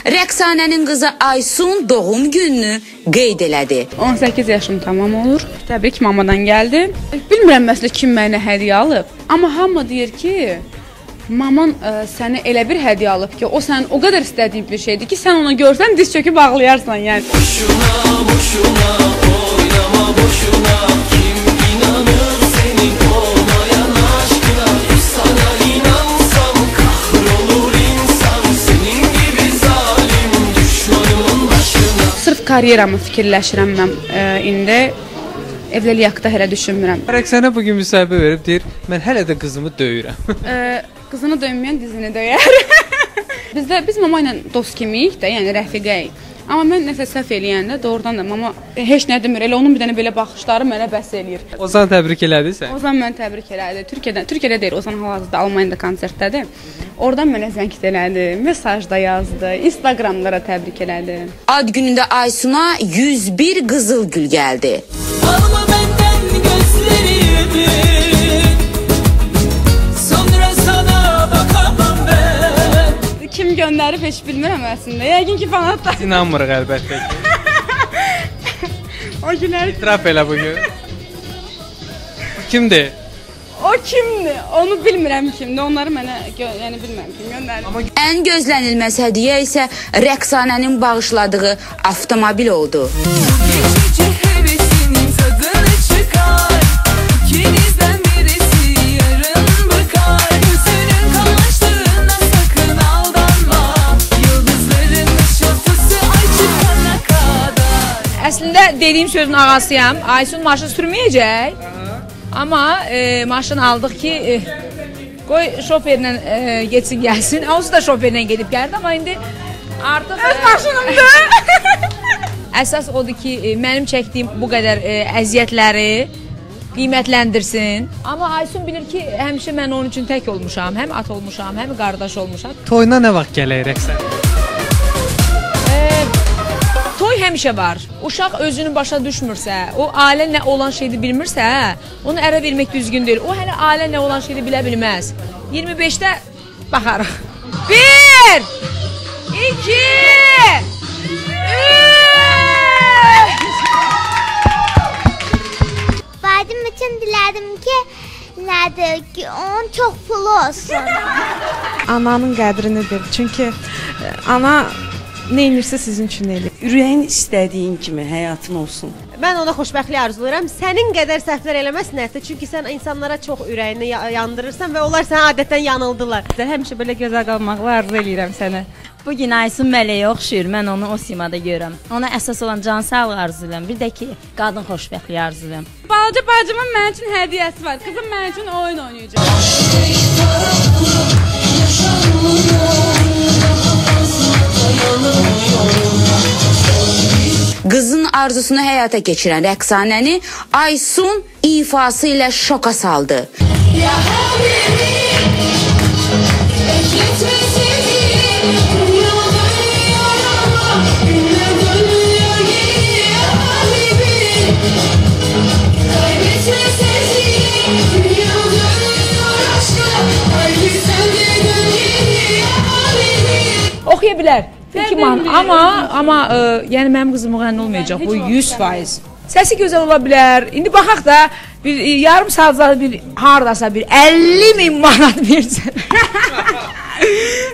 Rəqsanənin qızı Aysun doğum gününü qeyd elədi. 18 yaşım tamam olur. Təbrik mamadan gəldi. Bilmirəm məsələ kim mənə hədiyyə alıb. Amma hamı deyir ki, maman sənə elə bir hədiyyə alıb ki, o sənin o qədər istədiyin bir şeydir ki, sən onu görsən diz çöküb ağlayarsan yəni. Boşuna, boşuna, oynama boşuna, kim inanır senin olmayan aşkına? Sana inansam kahrolur insan, senin gibi zalim düşmanımın başına. Sırf karyeramı fikirləşirəm mən indi. Evlilik haqqında hələ düşünmürəm. Rəqsanə bugün müsahibə verib deyir, mən hələ də qızımı döyürəm. Qızını döyməyən dizini döyər. Biz mama ilə dost kimiyik də, yəni rəfiqəyik. Amma mən nəsə səhv eləyəndə doğrudan da mama heç nə demir. Elə onun bir dənə belə baxışları mənə bəs eləyir. Ozan təbrik elədi sən? Ozan mən təbrik elədi. Türkiyədə deyir, Ozan hal-hazırda Almaniyada konsertdədir. Oradan mənə zəng elədi, mesajda yazdı, Instagramlara təbrik elədi. Ad günündə Aysuna 101 qızıl gül gəldi. Alma benden gözlerimi, sonra sana bakamam ben. Kim göndərib heç bilmirəm əslində. Yəqin ki fanatlar. İnanmırıq əlbəttə ki. O günlər İtiraf elə bugün. Kimdir? o kimdir? Onu bilmirəm kimdir. Onları mənə yəni bilmirəm kim göndərdi. Ən gözlənilməz hədiyyə isə Rəqsanənin bağışladığı avtomobil oldu. Geçici hevesinin tadını çıkar, İkinizden birisi yarın bakar. Gözünün kamaştığına sakın aldanma, yıldızların ışıltısı ay çıkana kadar. Əslində dediyim sözün ağasıyam. Aysun maşın sürməyəcək. Amma maşın aldıq ki, qoy şoferlə geçsin gəlsin. Onsuz da şoferlə gedib gəldi, amma indi artıq öz maşınımdır. Əsas odur ki, mənim çəkdiyim bu qədər əziyyətləri qiymətləndirsin. Amma Aysun bilir ki, həmişə mən onun üçün tək olmuşam. Həm at olmuşam, həm qardaş olmuşam. Toyuna nə vaxt gələk Rəqsanə? Toy həmişə var. Uşaq özünü başa düşmürsə, o ailə nə olan şeydi bilmirsə, onu ərə vermək düzgün deyil. O hələ ailə nə olan şeydi bilə bilməz. 25-də baxarıq. 1, 2, 3. Vadim için diledim ki onun çok pulu olsun. Ananın qədrini bil. Çünki ana neynirsə sizin üçün eləyir. Ürəyin istədiyin kimi həyatın olsun. Mən ona xoşbəxtlik arzulayıram. Sənin qədər səhvlər eləməsin hətta. Çünki sən insanlara çox ürəyini yandırırsan və onlar sənə adətən yanıldılar. Həmişə belə gözəl qalmaqla arzu eləyirəm sənə. Bugün Aysun mələyə oxşuyur. Mən onu o simada görürəm. Ona əsas olan can sağlığı arzulayıram. Bir də ki, qadın xoşbəxtliyi arzulayıram. Balaca bacımın mənim üçün hədiyyəsi var. Qızım mənim üçün oyun oynayacaq. Qızın arzusunu həyata keçirən Rəqsanəni Aysun ifası ilə şoka saldı. Oxuya bilər. Amma yəni mənim qızım müğənni olmayacaq. Bu 100%. Səsi gözəl ola bilər. İndi baxaq da bir yarım saat bir hardasa bir 50.000 manat versin.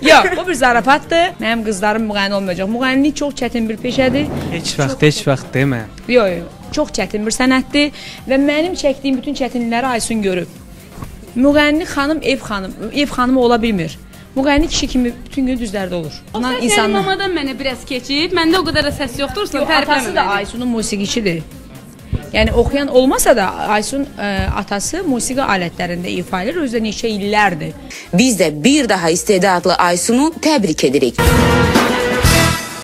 Yox, bu bir zarafatdır. Mənim qızlarım müğənni olmayacaq. Müğənnilik çox çətin bir peşədir. Heç vaxt demə. Yox, çox çətin bir sənətdir və mənim çəkdiyim bütün çətinlikləri Aysun görüb. Müğənni xanım ev xanımı ola bilmir. Müğənni kişi kimi bütün gün düzlərdə olur. O səs yəni mamadan mənə biraz keçib, məndə o qədər də səs yoxdur, sən tərifləmə. Atası da Aysunun musiqiçidir. Yəni oxuyan olmasa da Aysun atası musiqi alətlərində ifa edir, özü də neçə illərdir. Biz də bir daha istedadlı Aysunu təbrik edirik.